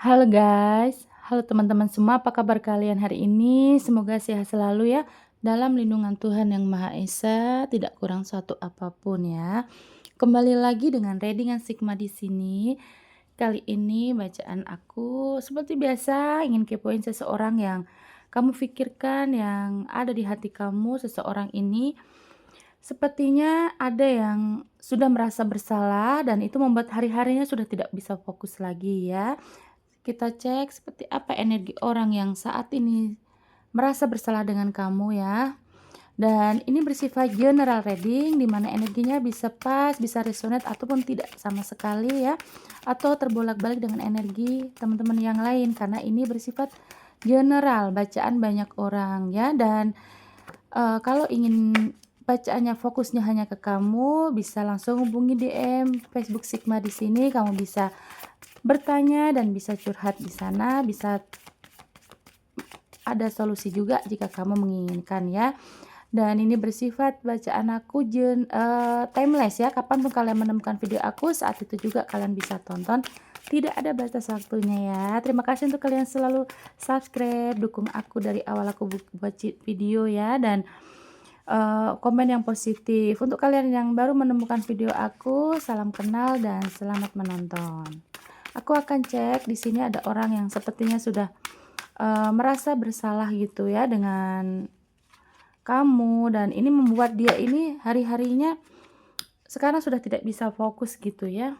Halo guys, halo teman-teman semua, apa kabar kalian hari ini? Semoga sehat selalu ya, dalam lindungan Tuhan Yang Maha Esa, tidak kurang suatu apapun ya. Kembali lagi dengan reading and Sigma di sini. Kali ini bacaan aku seperti biasa ingin kepoin seseorang yang kamu pikirkan, yang ada di hati kamu. Seseorang ini sepertinya ada yang sudah merasa bersalah dan itu membuat hari-harinya sudah tidak bisa fokus lagi ya. Kita cek seperti apa energi orang yang saat ini merasa bersalah dengan kamu ya. Dan ini bersifat general reading di mana energinya bisa pas, bisa resonate ataupun tidak sama sekali ya. Atau terbolak-balik dengan energi teman-teman yang lain karena ini bersifat general, bacaan banyak orang ya. Dan kalau ingin bacaannya fokusnya hanya ke kamu, bisa langsung hubungi DM Facebook Sigma di sini. Kamu bisa bertanya dan bisa curhat di sana, bisa ada solusi juga jika kamu menginginkan ya. Dan ini bersifat bacaan aku timeless ya, kapanpun kalian menemukan video aku saat itu juga kalian bisa tonton, tidak ada batas waktunya ya. Terima kasih untuk kalian selalu subscribe, dukung aku dari awal aku buat video ya, dan komen yang positif. Untuk kalian yang baru menemukan video aku, salam kenal dan selamat menonton. Aku akan cek di sini ada orang yang sepertinya sudah merasa bersalah gitu ya dengan kamu, dan ini membuat dia ini hari-harinya sekarang sudah tidak bisa fokus gitu ya.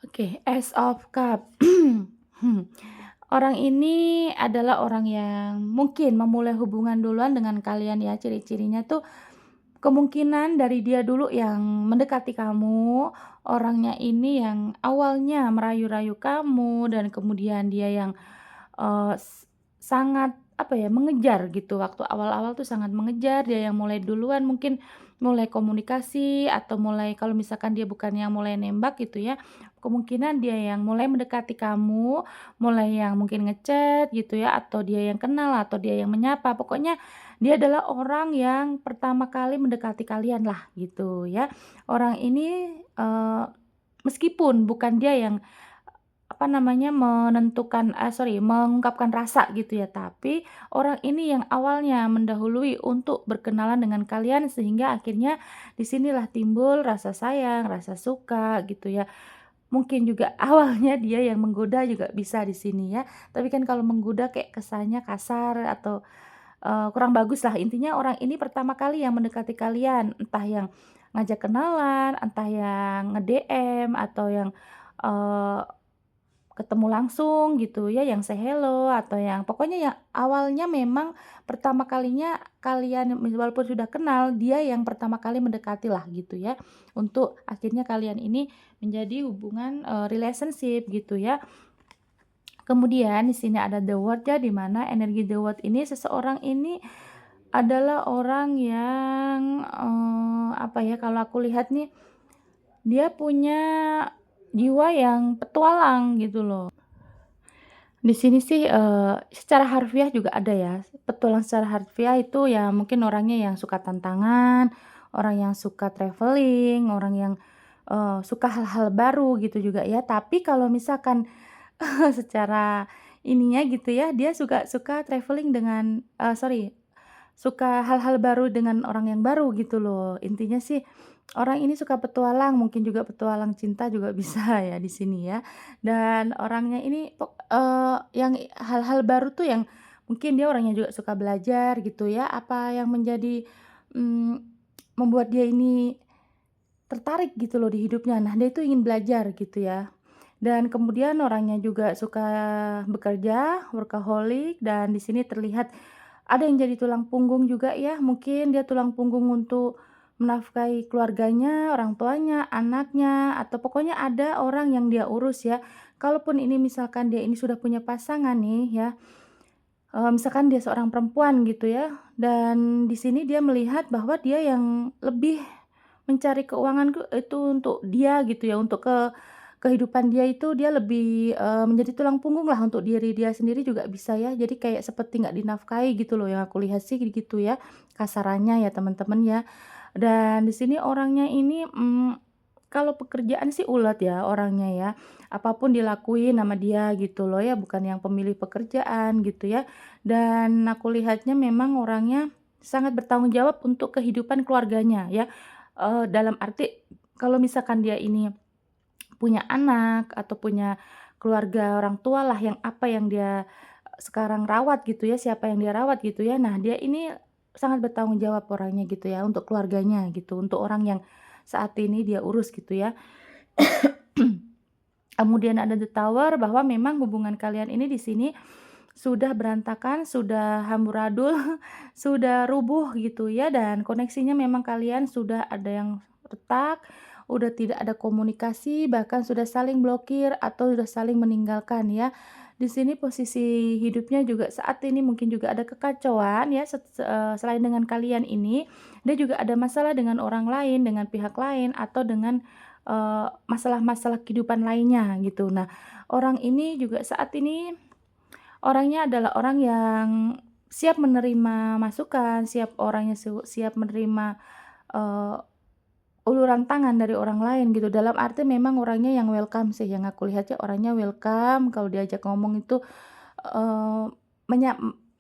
Oke, Ace of Cup. Orang ini adalah orang yang mungkin memulai hubungan duluan dengan kalian ya. Ciri-cirinya tuh kemungkinan dari dia dulu yang mendekati kamu, orangnya ini yang awalnya merayu-rayu kamu dan kemudian dia yang sangat apa ya, mengejar gitu. Waktu awal-awal tuh sangat mengejar, dia yang mulai duluan, mungkin mulai komunikasi atau mulai, kalau misalkan dia bukan yang mulai nembak gitu ya, kemungkinan dia yang mulai mendekati kamu, mulai yang mungkin ngechat gitu ya, atau dia yang kenal, atau dia yang menyapa. Pokoknya dia adalah orang yang pertama kali mendekati kalian lah gitu ya. Orang ini meskipun bukan dia yang apa namanya, mengungkapkan rasa gitu ya, tapi orang ini yang awalnya mendahului untuk berkenalan dengan kalian sehingga akhirnya disinilah timbul rasa sayang, rasa suka gitu ya. Mungkin juga awalnya dia yang menggoda juga bisa di sini ya, tapi kan kalau menggoda kayak kesannya kasar atau kurang bagus lah. Intinya orang ini pertama kali yang mendekati kalian, entah yang ngajak kenalan, entah yang nge-DM atau yang eee ketemu langsung gitu ya, yang say hello atau yang pokoknya yang awalnya memang pertama kalinya kalian walaupun sudah kenal, dia yang pertama kali mendekati lah gitu ya, untuk akhirnya kalian ini menjadi hubungan, relationship gitu ya. Kemudian di sini ada the world ya, di mana energi the world ini seseorang ini adalah orang yang, apa ya, kalau aku lihat nih, dia punya jiwa yang petualang gitu loh. Di sini sih, secara harfiah juga ada ya, petualang secara harfiah itu ya mungkin orangnya yang suka tantangan, orang yang suka traveling, orang yang, suka hal-hal baru gitu juga ya. Tapi kalau misalkan secara ininya gitu ya, dia suka traveling dengan suka hal-hal baru dengan orang yang baru gitu loh. Intinya sih orang ini suka petualang, mungkin juga petualang cinta juga bisa ya di sini ya. Dan orangnya ini yang hal-hal baru tuh yang mungkin dia orangnya juga suka belajar gitu ya, apa yang menjadi, mmm, membuat dia ini tertarik gitu loh di hidupnya. Nah, dia itu ingin belajar gitu ya. Dan kemudian orangnya juga suka bekerja, workaholic, dan di sini terlihat ada yang jadi tulang punggung juga ya, mungkin dia tulang punggung untuk menafkahi keluarganya, orang tuanya, anaknya, atau pokoknya ada orang yang dia urus ya. Kalaupun ini misalkan dia ini sudah punya pasangan nih ya, misalkan dia seorang perempuan gitu ya, dan di sini dia melihat bahwa dia yang lebih mencari keuangan itu untuk dia gitu ya, untuk kehidupan dia itu dia lebih, menjadi tulang punggung lah untuk diri dia sendiri juga bisa ya. Jadi kayak seperti nggak dinafkahi gitu loh, yang aku lihat sih gitu ya, kasarannya ya teman-teman ya. Dan di sini orangnya ini, kalau pekerjaan sih ulet ya orangnya ya, apapun dilakuin sama dia gitu loh ya, bukan yang pemilih pekerjaan gitu ya. Dan aku lihatnya memang orangnya sangat bertanggung jawab untuk kehidupan keluarganya ya, dalam arti kalau misalkan dia ini punya anak atau punya keluarga orang tua lah yang apa yang dia sekarang rawat gitu ya, siapa yang dia rawat gitu ya. Nah, dia ini sangat bertanggung jawab orangnya gitu ya, untuk keluarganya gitu, untuk orang yang saat ini dia urus gitu ya. Kemudian ada the tower bahwa memang hubungan kalian ini di sini sudah berantakan, sudah amburadul, sudah rubuh gitu ya, dan koneksinya memang kalian sudah ada yang retak, udah tidak ada komunikasi, bahkan sudah saling blokir atau sudah saling meninggalkan ya. Di sini posisi hidupnya juga saat ini mungkin juga ada kekacauan ya, selain dengan kalian ini, dia juga ada masalah dengan orang lain, dengan pihak lain, atau dengan, masalah-masalah kehidupan lainnya gitu. Nah, orang ini juga saat ini orangnya adalah orang yang siap menerima masukan, siap menerima, eee, uluran tangan dari orang lain gitu, dalam arti memang orangnya yang welcome sih, yang aku lihat ya orangnya welcome, kalau diajak ngomong itu, eee,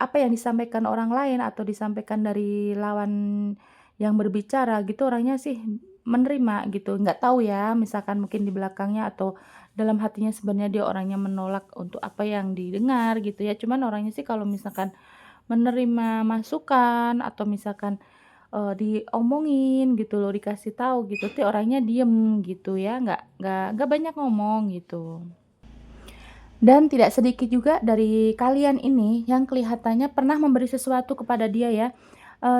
apa yang disampaikan orang lain atau disampaikan dari lawan yang berbicara gitu, orangnya sih menerima gitu. Nggak tahu ya, misalkan mungkin di belakangnya atau dalam hatinya sebenarnya dia orangnya menolak untuk apa yang didengar gitu ya. Cuman orangnya sih kalau misalkan menerima masukan atau misalkan, diomongin gitu loh, dikasih tahu gitu tuh orangnya diem gitu ya, nggak banyak ngomong gitu. Dan tidak sedikit juga dari kalian ini yang kelihatannya pernah memberi sesuatu kepada dia ya,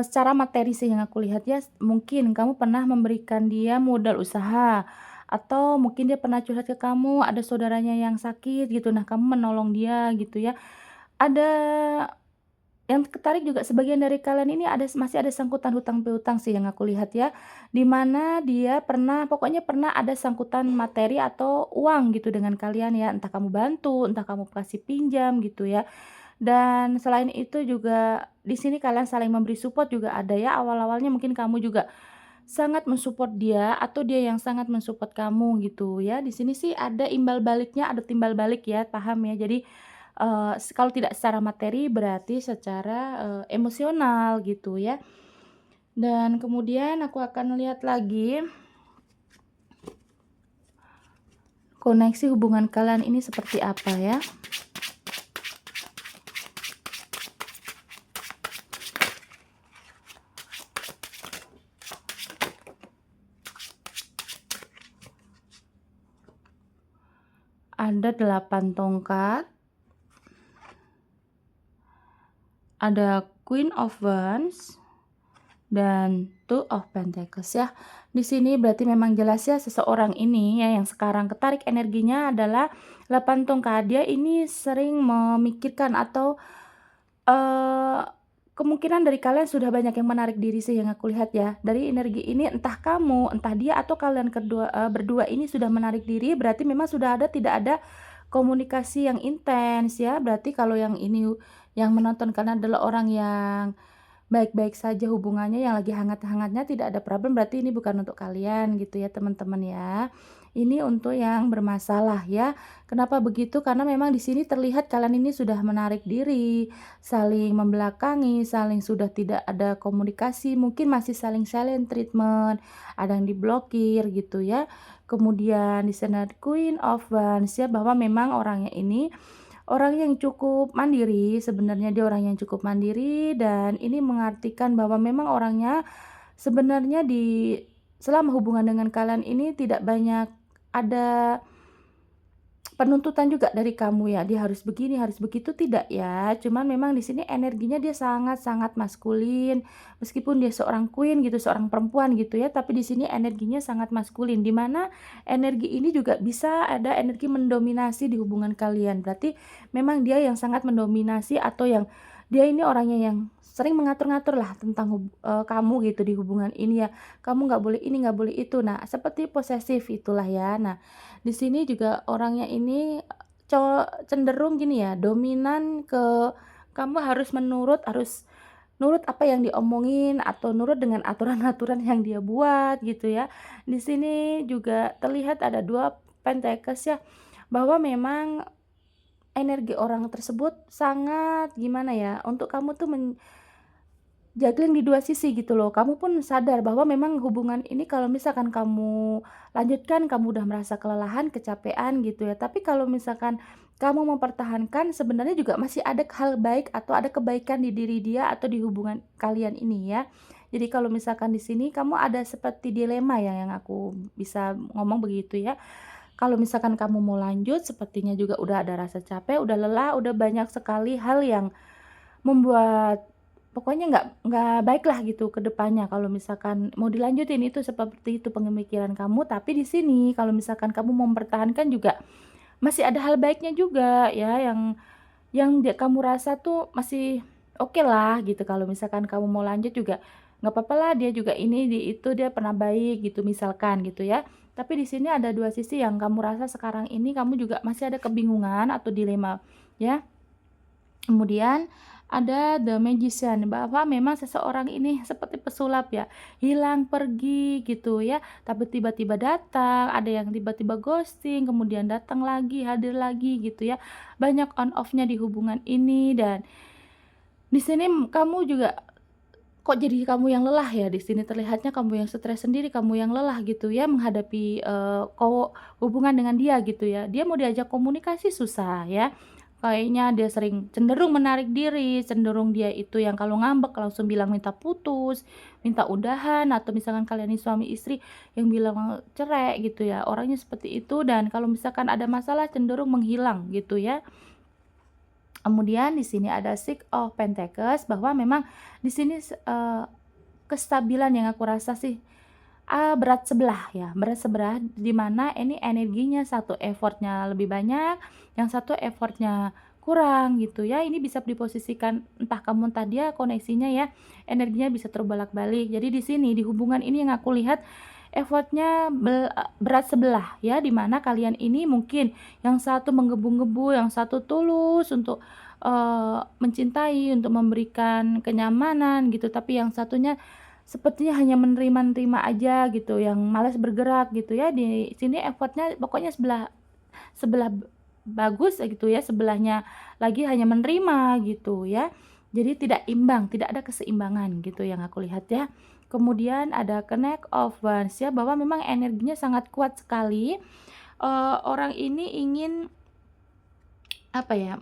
secara materi sih yang aku lihat ya, mungkin kamu pernah memberikan dia modal usaha, atau mungkin dia pernah curhat ke kamu, ada saudaranya yang sakit gitu, nah kamu menolong dia gitu ya. Ada yang ketarik juga sebagian dari kalian ini masih ada sangkutan hutang piutang sih yang aku lihat ya, di mana dia pokoknya pernah ada sangkutan materi atau uang gitu dengan kalian ya, entah kamu bantu, entah kamu kasih pinjam gitu ya. Dan selain itu juga di sini kalian saling memberi support juga ada ya, awal-awalnya mungkin kamu juga sangat mensupport dia atau dia yang sangat mensupport kamu gitu ya. Di sini sih ada imbal baliknya, ada timbal balik ya, paham ya. Jadi, kalau tidak secara materi berarti secara, emosional gitu ya. Dan kemudian aku akan lihat lagi koneksi hubungan kalian ini seperti apa ya. Ada 8 tongkat, ada Queen of Wands, dan Two of Pentacles ya. Di sini berarti memang jelas ya seseorang ini ya yang sekarang ketarik energinya adalah 8 tongkat. Dia ini sering memikirkan atau, eee, kemungkinan dari kalian sudah banyak yang menarik diri sih yang aku lihat ya. Dari energi ini entah kamu, entah dia atau kalian berdua ini sudah menarik diri, berarti memang sudah tidak ada komunikasi yang intens ya. Berarti kalau yang ini yang menonton kalian adalah orang yang baik-baik saja hubungannya, yang lagi hangat-hangatnya tidak ada problem, berarti ini bukan untuk kalian gitu ya teman-teman ya. Ini untuk yang bermasalah ya. Kenapa begitu? Karena memang di sini terlihat kalian ini sudah menarik diri, saling membelakangi, saling sudah tidak ada komunikasi, mungkin masih saling silent treatment, ada yang diblokir gitu ya. Kemudian di sana Queen of Wands ya, bahwa memang orangnya ini orang yang cukup mandiri, sebenarnya dia orang yang cukup mandiri dan ini mengartikan bahwa memang orangnya sebenarnya selama hubungan dengan kalian ini tidak banyak ada penuntutan juga dari kamu ya, dia harus begini, harus begitu, tidak ya. Cuman memang di sini energinya dia sangat-sangat maskulin, meskipun dia seorang queen gitu, seorang perempuan gitu ya, tapi di sini energinya sangat maskulin, di mana energi ini juga bisa ada energi mendominasi di hubungan kalian. Berarti memang dia yang sangat mendominasi atau yang dia ini orangnya yang sering mengatur-ngatur lah tentang kamu gitu di hubungan ini ya. Kamu nggak boleh ini, nggak boleh itu. Nah, seperti posesif itulah ya. Nah, di sini juga orangnya ini cenderung gini ya, dominan ke kamu harus menurut, harus nurut apa yang diomongin atau nurut dengan aturan-aturan yang dia buat gitu ya. Di sini juga terlihat ada 2 Pentakes ya, bahwa memang energi orang tersebut sangat gimana ya, untuk kamu tuh juggling di 2 sisi gitu loh. Kamu pun sadar bahwa memang hubungan ini kalau misalkan kamu lanjutkan, kamu udah merasa kelelahan, kecapean gitu ya. Tapi kalau misalkan kamu mempertahankan, sebenarnya juga masih ada hal baik atau ada kebaikan di diri dia atau di hubungan kalian ini ya. Jadi kalau misalkan di sini kamu ada seperti dilema ya, yang aku bisa ngomong begitu ya. Kalau misalkan kamu mau lanjut, sepertinya juga udah ada rasa capek, udah lelah, udah banyak sekali hal yang membuat pokoknya nggak baiklah gitu ke depannya kalau misalkan mau dilanjutin, itu seperti itu pemikiran kamu. Tapi di sini kalau misalkan kamu mempertahankan juga masih ada hal baiknya juga ya, yang kamu rasa tuh masih oke lah gitu. Kalau misalkan kamu mau lanjut juga nggak apa lah, dia juga ini, di itu dia pernah baik gitu misalkan gitu ya. Tapi di sini ada 2 sisi yang kamu rasa sekarang ini kamu juga masih ada kebingungan atau dilema ya. Kemudian ada The Magician, bahwa memang seseorang ini seperti pesulap ya, hilang pergi gitu ya, tapi tiba-tiba datang, ada yang tiba-tiba ghosting, kemudian datang lagi, hadir lagi gitu ya. Banyak on off-nya di hubungan ini. Dan di sini kamu juga kok jadi kamu yang lelah ya, di sini terlihatnya kamu yang stres sendiri, kamu yang lelah gitu ya menghadapi, hubungan dengan dia gitu ya. Dia mau diajak komunikasi susah ya, kayaknya dia sering cenderung menarik diri, cenderung dia itu yang kalau ngambek langsung bilang minta putus, minta udahan, atau misalkan kalian ini suami istri yang bilang cerai gitu ya, orangnya seperti itu. Dan kalau misalkan ada masalah cenderung menghilang gitu ya. Kemudian di sini ada Six of Pentacles, bahwa memang di sini kestabilan yang aku rasa sih, berat sebelah ya, berat sebelah, di mana ini energinya satu effortnya lebih banyak, yang satu effortnya kurang gitu ya. Ini bisa diposisikan entah kamu entah dia, koneksinya ya, energinya bisa terbolak-balik. Jadi di sini di hubungan ini yang aku lihat effortnya berat sebelah ya, di mana kalian ini mungkin yang satu menggebu-gebu, yang satu tulus untuk mencintai, untuk memberikan kenyamanan gitu, tapi yang satunya sepertinya hanya menerima-nerima aja gitu, yang malas bergerak gitu ya. Di sini effortnya pokoknya sebelah sebelah bagus gitu ya, sebelahnya lagi hanya menerima gitu ya. Jadi tidak imbang, tidak ada keseimbangan gitu yang aku lihat ya. Kemudian ada Connect of Wands ya, bahwa memang energinya sangat kuat sekali. Orang ini ingin apa ya,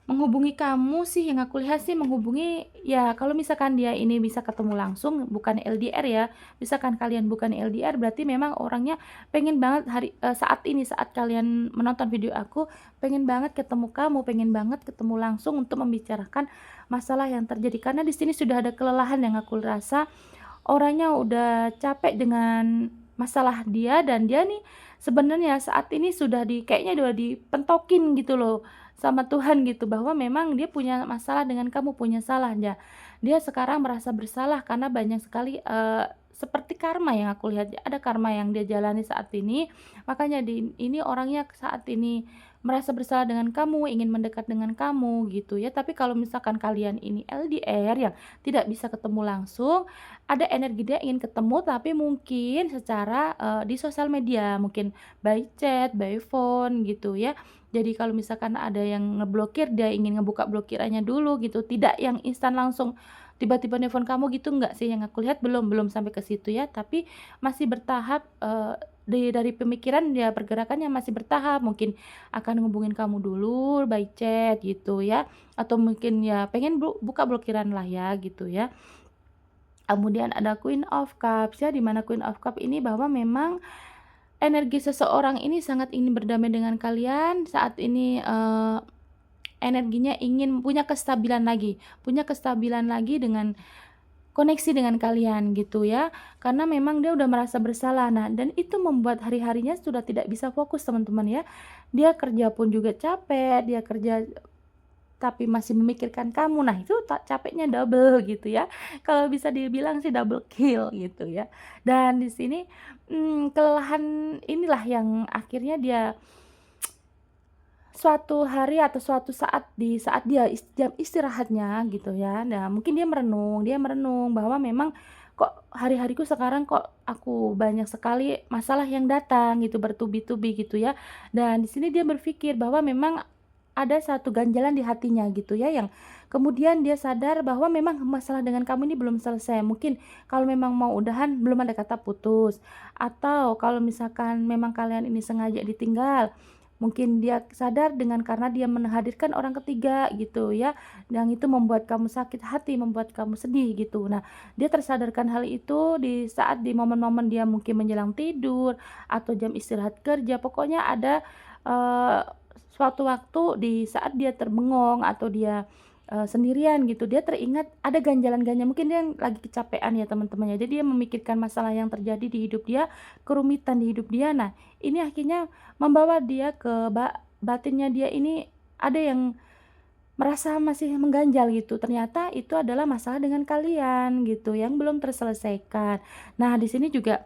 menghubungi kamu sih, yang aku lihat sih menghubungi ya, kalau misalkan dia ini bisa ketemu langsung bukan LDR ya, misalkan kalian bukan LDR berarti memang orangnya pengen banget saat ini, saat kalian menonton video aku, pengen banget ketemu kamu, pengen banget ketemu langsung untuk membicarakan masalah yang terjadi. Karena di sini sudah ada kelelahan yang aku rasa, orangnya udah capek dengan masalah dia, dan dia nih sebenarnya saat ini sudah kayaknya udah dipentokin gitu loh sama Tuhan gitu, bahwa memang dia punya masalah dengan kamu, punya salah ya. Dia sekarang merasa bersalah karena banyak sekali, seperti karma yang aku lihat, ada karma yang dia jalani saat ini. Makanya ini orangnya saat ini merasa bersalah dengan kamu, ingin mendekat dengan kamu gitu ya. Tapi kalau misalkan kalian ini LDR yang tidak bisa ketemu langsung, ada energi dia ingin ketemu tapi mungkin secara, di sosial media, mungkin by chat, by phone gitu ya. Jadi kalau misalkan ada yang ngeblokir, dia ingin ngebuka blokirannya dulu gitu, tidak yang instan langsung tiba-tiba nelpon kamu gitu, enggak sih, yang aku lihat belum sampai ke situ ya. Tapi masih bertahap, dari pemikiran dia pergerakannya masih bertahap, mungkin akan ngubungin kamu dulu by chat gitu ya, atau mungkin ya pengen buka blokiran lah ya gitu ya. Kemudian ada Queen of Cups ya, di mana Queen of Cup ini bahwa memang energi seseorang ini sangat ingin berdamai dengan kalian saat ini. Energinya ingin punya kestabilan lagi dengan koneksi dengan kalian gitu ya, karena memang dia udah merasa bersalah. Nah, dan itu membuat hari-harinya sudah tidak bisa fokus teman-teman ya. Dia kerja pun juga capek, dia kerja tapi masih memikirkan kamu. Nah, itu capeknya double gitu ya. Kalau bisa dibilang sih double kill gitu ya. Dan di sini, kelelahan inilah yang akhirnya dia suatu hari atau suatu saat di saat dia jam istirahatnya gitu ya, nah mungkin dia merenung bahwa memang kok hari-hariku sekarang kok aku banyak sekali masalah yang datang gitu bertubi-tubi gitu ya. Dan di sini dia berpikir bahwa memang ada satu ganjalan di hatinya gitu ya, yang kemudian dia sadar bahwa memang masalah dengan kamu ini belum selesai. Mungkin kalau memang mau udahan belum ada kata putus, atau kalau misalkan memang kalian ini sengaja ditinggal, mungkin dia sadar dengan karena dia menghadirkan orang ketiga gitu ya, yang itu membuat kamu sakit hati, membuat kamu sedih gitu. Nah, dia tersadarkan hal itu di saat di momen-momen dia mungkin menjelang tidur atau jam istirahat kerja, pokoknya ada, eee, suatu waktu di saat dia terbengong atau dia, sendirian gitu, dia teringat ada ganjalan-ganjalan, mungkin dia lagi kecapean ya teman-teman ya, jadi dia memikirkan masalah yang terjadi di hidup dia, kerumitan di hidup dia. Nah, ini akhirnya membawa dia ke batinnya dia ini ada yang merasa masih mengganjal gitu, ternyata itu adalah masalah dengan kalian gitu yang belum terselesaikan. Nah, di sini juga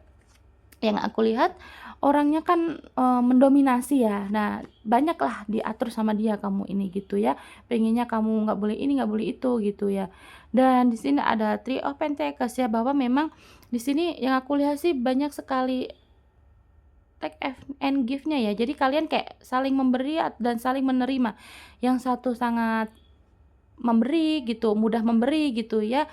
yang aku lihat orangnya kan, mendominasi ya. Nah, banyaklah diatur sama dia kamu ini gitu ya, pengennya kamu nggak boleh ini, nggak boleh itu gitu ya. Dan di sini ada Three of Pentacles ya, bahwa memang di sini yang aku lihat sih banyak sekali take and give-nya ya. Jadi kalian kayak saling memberi dan saling menerima. Yang satu sangat memberi gitu, mudah memberi gitu ya,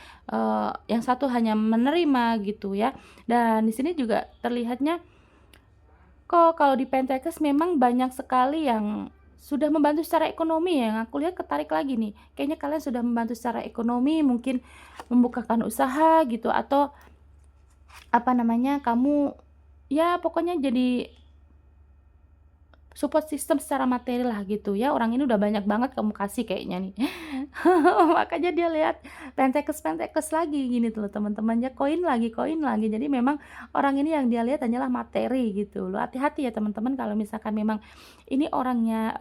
yang satu hanya menerima gitu ya. Dan di sini juga terlihatnya kok kalau di Pentecost memang banyak sekali yang sudah membantu secara ekonomi ya, yang aku lihat ketarik lagi nih. Kayaknya kalian sudah membantu secara ekonomi, mungkin membukakan usaha gitu atau apa namanya, kamu ya pokoknya jadi support system secara materi lah gitu ya, orang ini udah banyak banget kamu kasih kayaknya nih. Makanya dia lihat pentekes-pentekes lagi gini tuh loh teman-teman ya, koin lagi. Jadi memang orang ini yang dia lihat hanyalah materi gitu loh. Hati-hati ya teman-teman kalau misalkan memang ini orangnya,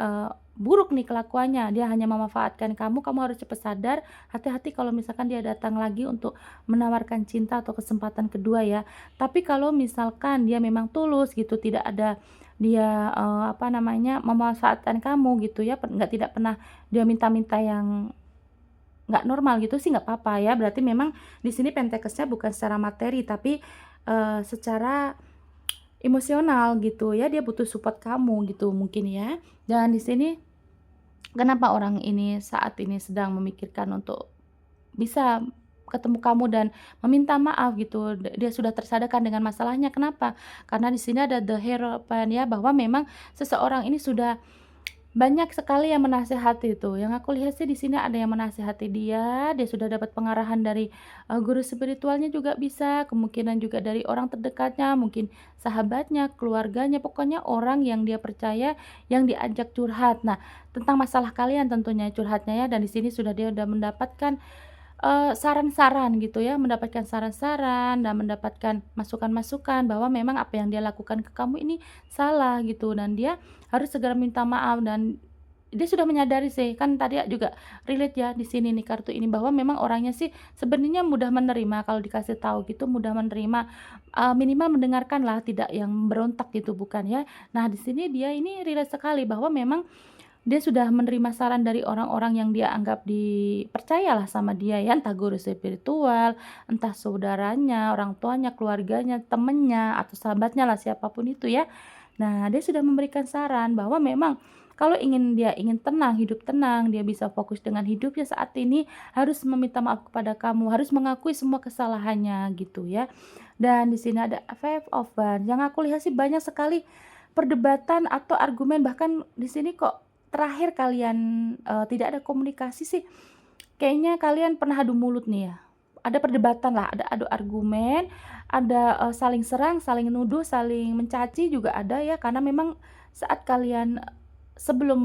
buruk nih kelakuannya, dia hanya memanfaatkan kamu, kamu harus cepat sadar, hati-hati kalau misalkan dia datang lagi untuk menawarkan cinta atau kesempatan kedua ya. Tapi kalau misalkan dia memang tulus gitu, tidak ada dia, apa namanya, memanfaatkan kamu gitu ya, tidak pernah dia minta-minta yang nggak normal gitu sih nggak apa-apa ya, berarti memang di sini Pentekesnya bukan secara materi tapi, secara emosional gitu ya, dia butuh support kamu gitu mungkin ya. Dan di sini kenapa orang ini saat ini sedang memikirkan untuk bisa ketemu kamu dan meminta maaf gitu, dia sudah tersadarkan dengan masalahnya, kenapa? Karena di sini ada the hierophant ya, bahwa memang seseorang ini sudah banyak sekali yang menasehati itu, yang aku lihat sih di sini ada yang menasehati dia, dia sudah dapat pengarahan dari, guru spiritualnya juga bisa, kemungkinan juga dari orang terdekatnya, mungkin sahabatnya, keluarganya, pokoknya orang yang dia percaya, yang diajak curhat. Nah, tentang masalah kalian tentunya curhatnya ya, dan di sini dia udah mendapatkan saran-saran gitu ya, mendapatkan saran-saran dan mendapatkan masukan-masukan bahwa memang apa yang dia lakukan ke kamu ini salah gitu, dan dia harus segera minta maaf. Dan dia sudah menyadari sih, kan tadi juga relate ya di sini nih kartu ini, bahwa memang orangnya sih sebenarnya mudah menerima kalau dikasih tahu gitu, mudah menerima, minimal mendengarkanlah, tidak yang berontak gitu, bukan ya. Nah, di sini dia ini relate sekali bahwa memang dia sudah menerima saran dari orang-orang yang dia anggap dipercayalah sama dia ya, entah guru spiritual, entah saudaranya, orang tuanya, keluarganya, temennya, atau sahabatnya lah, siapapun itu ya. Nah, dia sudah memberikan saran bahwa memang kalau dia ingin tenang, hidup tenang, dia bisa fokus dengan hidupnya saat ini, harus meminta maaf kepada kamu, harus mengakui semua kesalahannya gitu ya. Dan di sini ada Five of Wands, yang aku lihat sih banyak sekali perdebatan atau argumen, bahkan di sini kok terakhir kalian, tidak ada komunikasi sih, kayaknya kalian pernah adu mulut nih ya. Ada perdebatan lah, ada adu argumen, ada, saling serang, saling nuduh, saling mencaci juga ada ya, karena memang saat kalian sebelum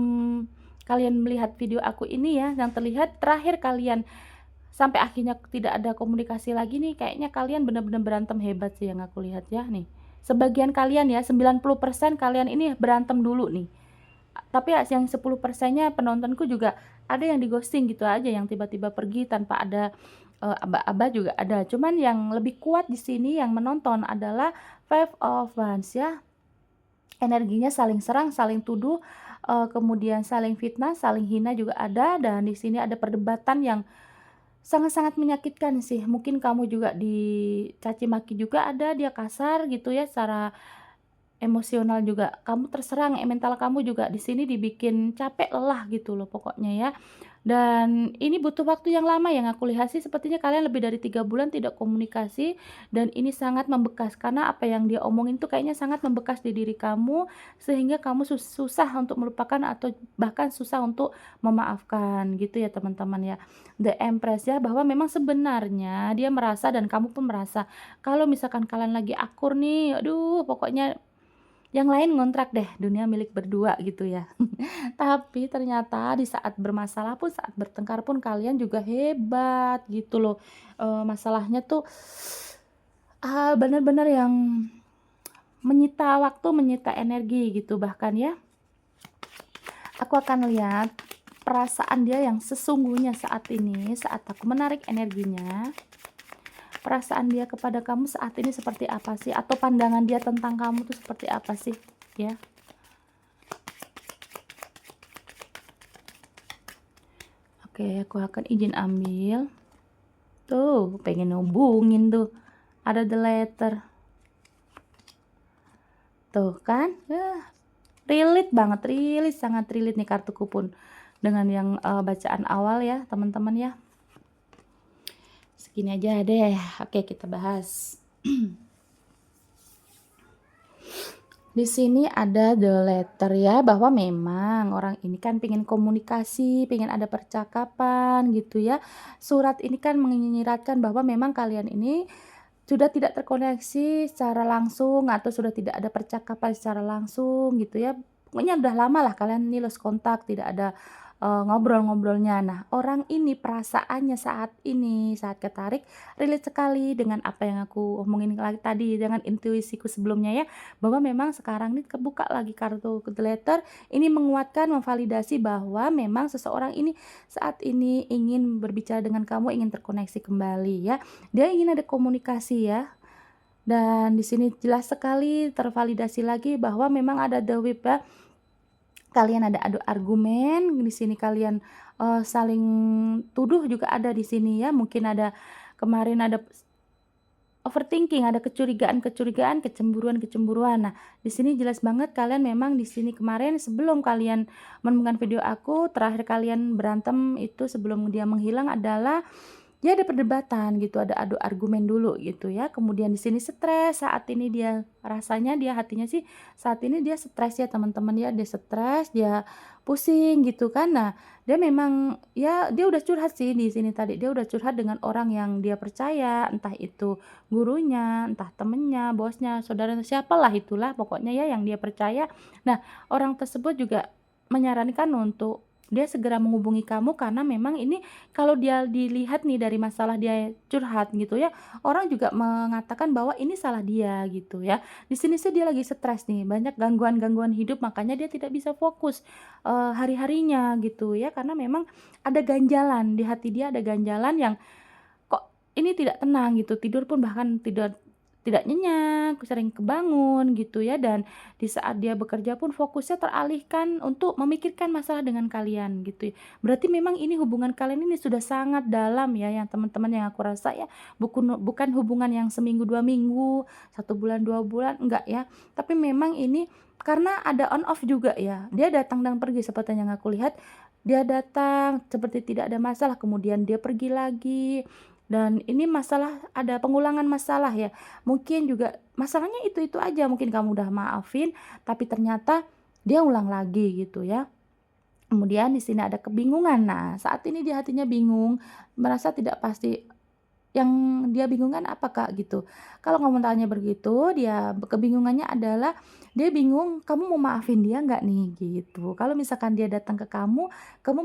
kalian melihat video aku ini ya, yang terlihat terakhir kalian sampai akhirnya tidak ada komunikasi lagi nih, kayaknya kalian benar-benar berantem hebat sih yang aku lihat ya nih. Sebagian kalian ya, 90% kalian ini berantem dulu nih. Tapi ya yang 10%-nya penontonku juga ada yang di-ghosting gitu aja, yang tiba-tiba pergi tanpa ada, aba-aba juga ada. Cuman yang lebih kuat di sini yang menonton adalah Five of Wands ya. Energinya saling serang, saling tuduh, kemudian saling fitnah, saling hina juga ada, dan di sini ada perdebatan yang sangat-sangat menyakitkan sih. Mungkin kamu juga dicaci maki juga ada, dia kasar gitu ya, secara emosional juga kamu terserang, mental kamu juga di sini dibikin capek, lelah gitu loh pokoknya ya. Dan ini butuh waktu yang lama yang aku lihat sih sepertinya kalian lebih dari 3 bulan tidak komunikasi dan ini sangat membekas karena apa yang dia omongin tuh kayaknya sangat membekas di diri kamu sehingga kamu susah untuk melupakan atau bahkan susah untuk memaafkan gitu ya teman-teman ya. The Empress ya bahwa memang sebenarnya dia merasa dan kamu pun merasa kalau misalkan kalian lagi akur nih, aduh pokoknya yang lain ngontrak deh, dunia milik berdua gitu ya. Tapi ternyata di saat bermasalah pun, saat bertengkar pun kalian juga hebat gitu loh. Masalahnya tuh, bener-bener yang menyita waktu, menyita energi gitu bahkan ya. Aku akan lihat perasaan dia yang sesungguhnya saat ini, saat aku menarik energinya, perasaan dia kepada kamu saat ini seperti apa sih? Atau pandangan dia tentang kamu tuh seperti apa sih? Ya. Oke, aku akan izin ambil. Tuh, pengen hubungin tuh. Ada the letter. Tuh kan? Relate banget, sangat relate nih kartuku pun dengan yang bacaan awal ya, teman-teman ya. Segini aja deh. Oke, kita bahas. Di sini ada the letter ya, bahwa memang orang ini kan pengen komunikasi, pengen ada percakapan gitu ya. Surat ini kan menyiratkan bahwa memang kalian ini sudah tidak terkoneksi secara langsung atau sudah tidak ada percakapan secara langsung gitu ya. Pokoknya udah lama lah kalian ini lost kontak, tidak ada ngobrol-ngobrolnya. Nah, orang ini perasaannya saat ini, saat ketarik, relate sekali dengan apa yang aku omongin lagi tadi, dengan intuisiku sebelumnya ya, bahwa memang sekarang ini kebuka lagi kartu the letter, ini menguatkan, memvalidasi bahwa memang seseorang ini saat ini ingin berbicara dengan kamu, ingin terkoneksi kembali ya. Dia ingin ada komunikasi ya. Dan di sini jelas sekali tervalidasi lagi bahwa memang ada the whip ya. Kalian ada adu argumen, di sini kalian, saling tuduh juga ada di sini ya, mungkin ada kemarin ada overthinking, ada kecurigaan-kecurigaan, kecemburuan-kecemburuan. Nah, di sini jelas banget kalian memang di sini kemarin sebelum kalian menemukan video aku, terakhir kalian berantem itu sebelum dia menghilang adalah ya ada perdebatan gitu, ada adu argumen dulu gitu ya. Kemudian di sini stres, saat ini dia rasanya dia hatinya sih saat ini dia stres ya teman-teman ya, dia stres, dia pusing gitu kan. Nah, dia memang ya dia udah curhat sih di sini tadi, dia udah curhat dengan orang yang dia percaya, entah itu gurunya, entah temennya, bosnya, saudara, siapalah itulah pokoknya ya yang dia percaya. Nah, orang tersebut juga menyarankan untuk dia segera menghubungi kamu karena memang ini kalau dia dilihat nih dari masalah dia curhat gitu ya, orang juga mengatakan bahwa ini salah dia gitu ya. Di sini sih dia lagi stres nih, banyak gangguan-gangguan hidup makanya dia tidak bisa fokus, hari-harinya gitu ya, karena memang ada ganjalan, di hati dia ada ganjalan yang kok ini tidak tenang gitu, tidur pun bahkan tidak nyenyak, sering kebangun gitu ya, dan di saat dia bekerja pun fokusnya teralihkan untuk memikirkan masalah dengan kalian gitu ya. Berarti memang ini hubungan kalian ini sudah sangat dalam ya yang teman-teman yang aku rasa ya, bukan hubungan yang seminggu, 2 minggu, 1 bulan, 2 bulan, enggak ya. Tapi memang ini karena ada on off juga ya, dia datang dan pergi seperti yang aku lihat, dia datang seperti tidak ada masalah, kemudian dia pergi lagi, dan ini masalah ada pengulangan masalah ya. Mungkin juga masalahnya itu-itu aja, mungkin kamu udah maafin, tapi ternyata dia ulang lagi gitu ya. Kemudian di sini ada kebingungan. Nah, saat ini di hatinya bingung, merasa tidak pasti. Yang dia bingungkan apa Kak gitu. Kalau kamu tanya begitu, dia kebingungannya adalah dia bingung kamu mau maafin dia nggak nih gitu. Kalau misalkan dia datang ke kamu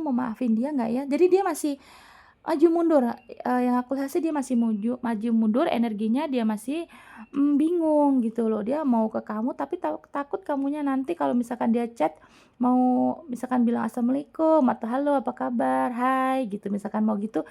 mau maafin dia nggak ya? Jadi dia masih maju mundur, yang aku lihat sih dia masih maju mundur energinya dia masih, bingung gitu loh. Dia mau ke kamu tapi takut kamunya nanti kalau misalkan dia chat mau misalkan bilang assalamualaikum atau halo apa kabar, hai gitu misalkan mau gitu,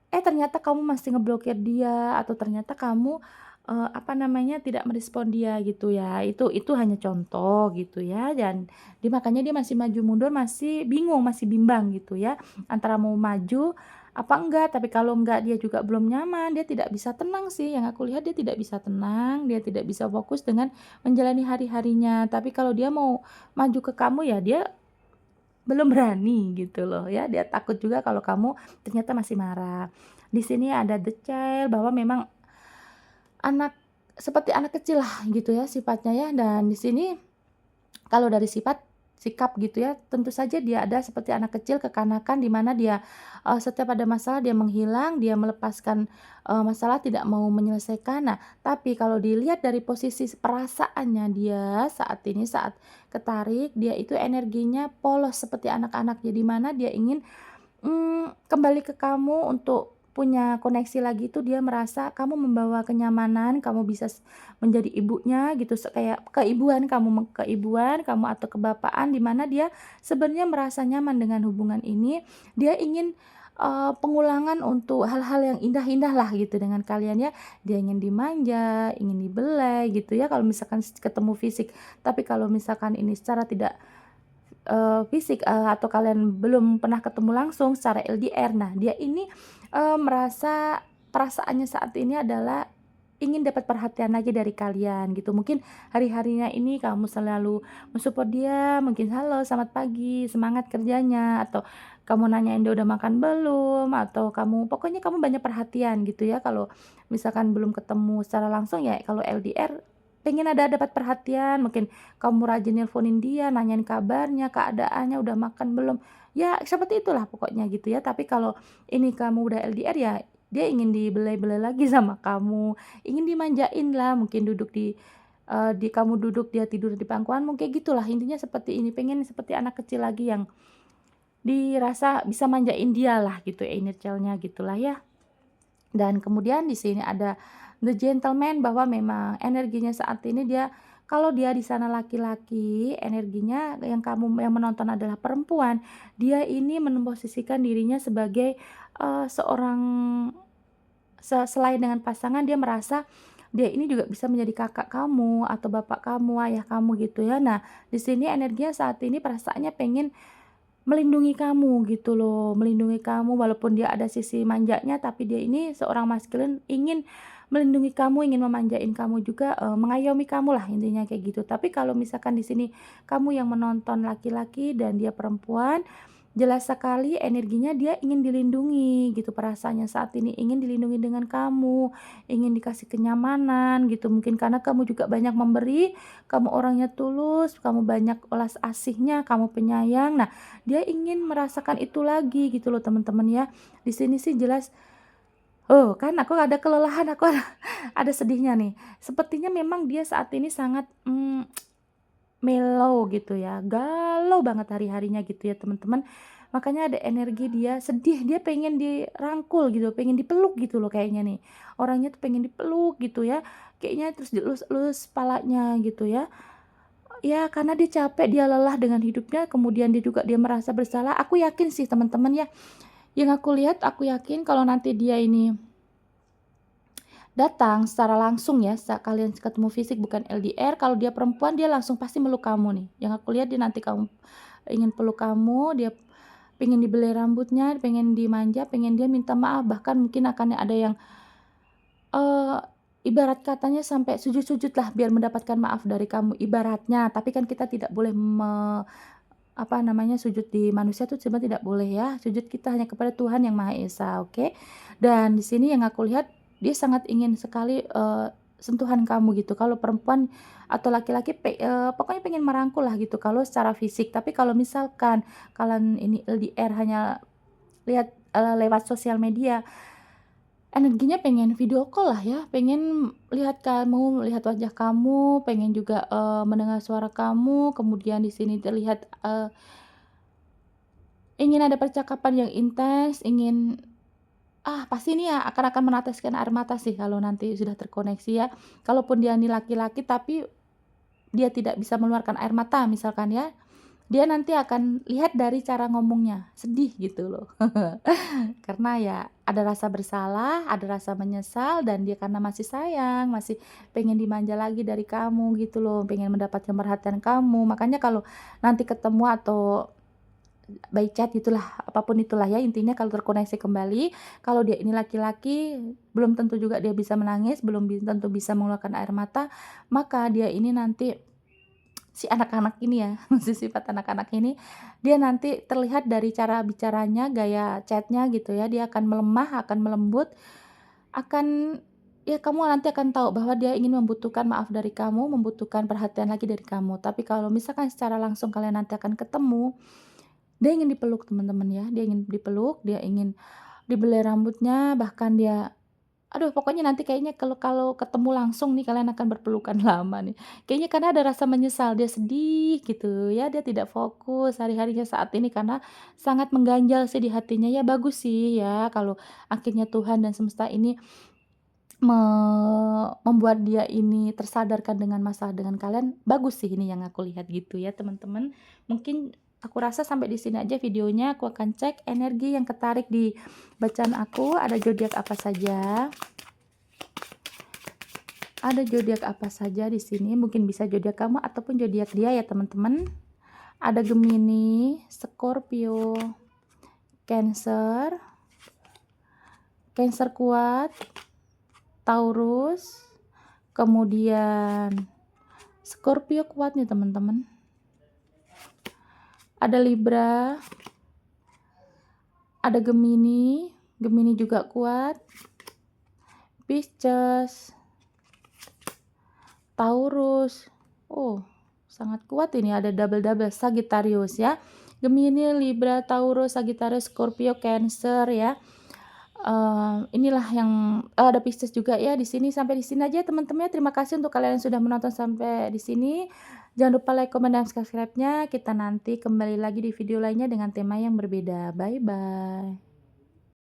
ternyata kamu masih ngeblokir dia atau ternyata kamu apa namanya, tidak merespon dia gitu ya. Itu hanya contoh gitu ya, dan makanya dia masih maju mundur, masih bingung, masih bimbang gitu ya, antara mau maju apa enggak. Tapi kalau enggak dia juga belum nyaman, dia tidak bisa tenang sih, yang aku lihat dia tidak bisa tenang, dia tidak bisa fokus dengan menjalani hari-harinya. Tapi kalau dia mau maju ke kamu ya dia belum berani gitu loh ya, dia takut juga kalau kamu ternyata masih marah. Di sini ada the child, bahwa memang anak seperti anak kecil lah gitu ya sifatnya ya, dan di sini kalau dari sikap gitu ya, tentu saja dia ada seperti anak kecil, kekanakan di mana dia, setiap ada masalah dia menghilang, dia melepaskan, masalah, tidak mau menyelesaikan. Nah, tapi kalau dilihat dari posisi perasaannya dia saat ini, saat ketarik, dia itu energinya polos seperti anak-anak, ya di mana dia ingin kembali ke kamu untuk punya koneksi lagi, itu dia merasa kamu membawa kenyamanan, kamu bisa menjadi ibunya gitu, kayak keibuan kamu atau kebapaan, di mana dia sebenarnya merasa nyaman dengan hubungan ini. Dia ingin, pengulangan untuk hal-hal yang indah-indah lah gitu dengan kalian ya. Dia ingin dimanja, ingin dibelai gitu ya kalau misalkan ketemu fisik. Tapi kalau misalkan ini secara tidak fisik, atau kalian belum pernah ketemu langsung secara LDR. Nah, dia ini, merasa perasaannya saat ini adalah ingin dapat perhatian lagi dari kalian gitu. Mungkin hari-harinya ini kamu selalu mensupport dia, mungkin, "Halo, selamat pagi, semangat kerjanya," atau kamu nanyain dia udah makan belum, atau pokoknya kamu banyak perhatian gitu ya. Kalau misalkan belum ketemu secara langsung ya kalau LDR pengen dapat perhatian, mungkin kamu rajin nelponin dia, nanyain kabarnya, keadaannya, udah makan belum, ya seperti itulah pokoknya gitu ya. Tapi kalau ini kamu udah LDR ya, dia ingin dibelai-belai lagi sama kamu, ingin dimanjain lah, mungkin duduk kamu duduk, dia tidur di pangkuanmu, kayak gitulah. Intinya seperti ini, pengen seperti anak kecil lagi yang dirasa bisa manjain dia lah gitu, inner child-nya gitulah ya. Dan kemudian di sini ada the gentleman, bahwa memang energinya saat ini dia, kalau dia di sana laki-laki, energinya yang menonton adalah perempuan, dia ini memposisikan dirinya sebagai, seorang selain dengan pasangan, dia merasa dia ini juga bisa menjadi kakak kamu atau bapak kamu, ayah kamu gitu ya. Nah, di sini energinya saat ini perasaannya pengen melindungi kamu gitu loh, melindungi kamu walaupun dia ada sisi manjanya, tapi dia ini seorang maskulin ingin melindungi kamu, ingin memanjain kamu juga, mengayomi kamulah intinya kayak gitu. Tapi kalau misalkan di sini kamu yang menonton laki-laki dan dia perempuan, jelas sekali energinya dia ingin dilindungi gitu, perasaannya saat ini ingin dilindungi dengan kamu, ingin dikasih kenyamanan gitu. Mungkin karena kamu juga banyak memberi, kamu orangnya tulus, kamu banyak welas asihnya, kamu penyayang. Nah, dia ingin merasakan itu lagi gitu loh teman-teman ya. Di sini sih jelas, oh kan aku ada kelelahan, aku ada sedihnya nih. Sepertinya memang dia saat ini sangat, mellow gitu ya, galau banget hari-harinya gitu ya teman-teman. Makanya ada energi dia sedih, dia pengen dirangkul gitu, pengen dipeluk gitu loh kayaknya nih. Orangnya tuh pengen dipeluk gitu ya, kayaknya terus dielus-elus kepalanya gitu ya. Ya karena dia capek, dia lelah dengan hidupnya, kemudian dia merasa bersalah. Aku yakin sih teman-teman ya, yang aku lihat, aku yakin kalau nanti dia ini datang secara langsung ya, saat kalian ketemu fisik bukan LDR, kalau dia perempuan dia langsung pasti meluk kamu nih. Yang aku lihat dia nanti kamu ingin peluk kamu, dia pengen dibelai rambutnya, pengen dimanja, pengen dia minta maaf, bahkan mungkin akan ada yang, eee, ibarat katanya sampai sujud-sujud lah biar mendapatkan maaf dari kamu, ibaratnya. Tapi kan kita tidak boleh apa namanya, sujud di manusia tuh sebenarnya tidak boleh ya, sujud kita hanya kepada Tuhan Yang Maha Esa, oke? Dan di sini yang aku lihat, dia sangat ingin sekali, sentuhan kamu gitu. Kalau perempuan atau laki-laki pokoknya pengen merangkul lah gitu kalau secara fisik. Tapi kalau misalkan kalian ini LDR hanya lihat, lewat sosial media, energinya pengen video call lah ya, pengen lihat kamu, lihat wajah kamu, pengen juga, mendengar suara kamu, kemudian di sini terlihat, ingin ada percakapan yang intens, ingin pasti ini ya akan meneteskan air mata sih kalau nanti sudah terkoneksi ya. Kalaupun dia ini laki-laki tapi dia tidak bisa mengeluarkan air mata misalkan ya, dia nanti akan lihat dari cara ngomongnya, sedih gitu loh. Karena ya ada rasa bersalah, ada rasa menyesal, dan dia karena masih sayang, masih pengen dimanja lagi dari kamu gitu loh, pengen mendapatkan perhatian kamu. Makanya kalau nanti ketemu atau by chat gitulah, apapun itulah ya, intinya kalau terkoneksi kembali, kalau dia ini laki-laki, belum tentu juga dia bisa menangis, belum tentu bisa mengeluarkan air mata, maka dia ini nanti si anak-anak ini ya, si sifat anak-anak ini, dia nanti terlihat dari cara bicaranya, gaya chat-nya gitu ya, dia akan melemah, akan melembut, akan ya kamu nanti akan tahu bahwa dia ingin membutuhkan maaf dari kamu, membutuhkan perhatian lagi dari kamu. Tapi kalau misalkan secara langsung kalian nanti akan ketemu, dia ingin dipeluk teman-teman ya, dia ingin dipeluk, dia ingin dibelai rambutnya, bahkan dia aduh pokoknya nanti kayaknya kalau kalau ketemu langsung nih kalian akan berpelukan lama nih. Kayaknya karena ada rasa menyesal, dia sedih gitu ya, dia tidak fokus hari-harinya saat ini karena sangat mengganjal sih di hatinya. Ya bagus sih ya kalau akhirnya Tuhan dan semesta ini me membuat dia ini tersadarkan dengan masalah dengan kalian, bagus sih ini yang aku lihat gitu ya teman-teman. Mungkin aku rasa sampai di sini aja videonya, aku akan cek energi yang ketarik di bacaan aku, ada zodiak apa saja. Ada zodiak apa saja di sini, mungkin bisa zodiak kamu ataupun zodiak dia ya teman-teman. Ada Gemini, Scorpio, Cancer, Cancer kuat, Taurus, kemudian Scorpio kuat nih teman-teman. Ada Libra, ada Gemini, Gemini juga kuat, Pisces, Taurus. Oh, sangat kuat ini, ada double-double Sagittarius ya. Gemini, Libra, Taurus, Sagittarius, Scorpio, Cancer ya. Inilah yang ada Pisces juga ya di sini. Sampai di sini aja teman-teman ya. Terima kasih untuk kalian yang sudah menonton sampai di sini. Jangan lupa like, comment, dan subscribe-nya. Kita nanti kembali lagi di video lainnya dengan tema yang berbeda. Bye bye.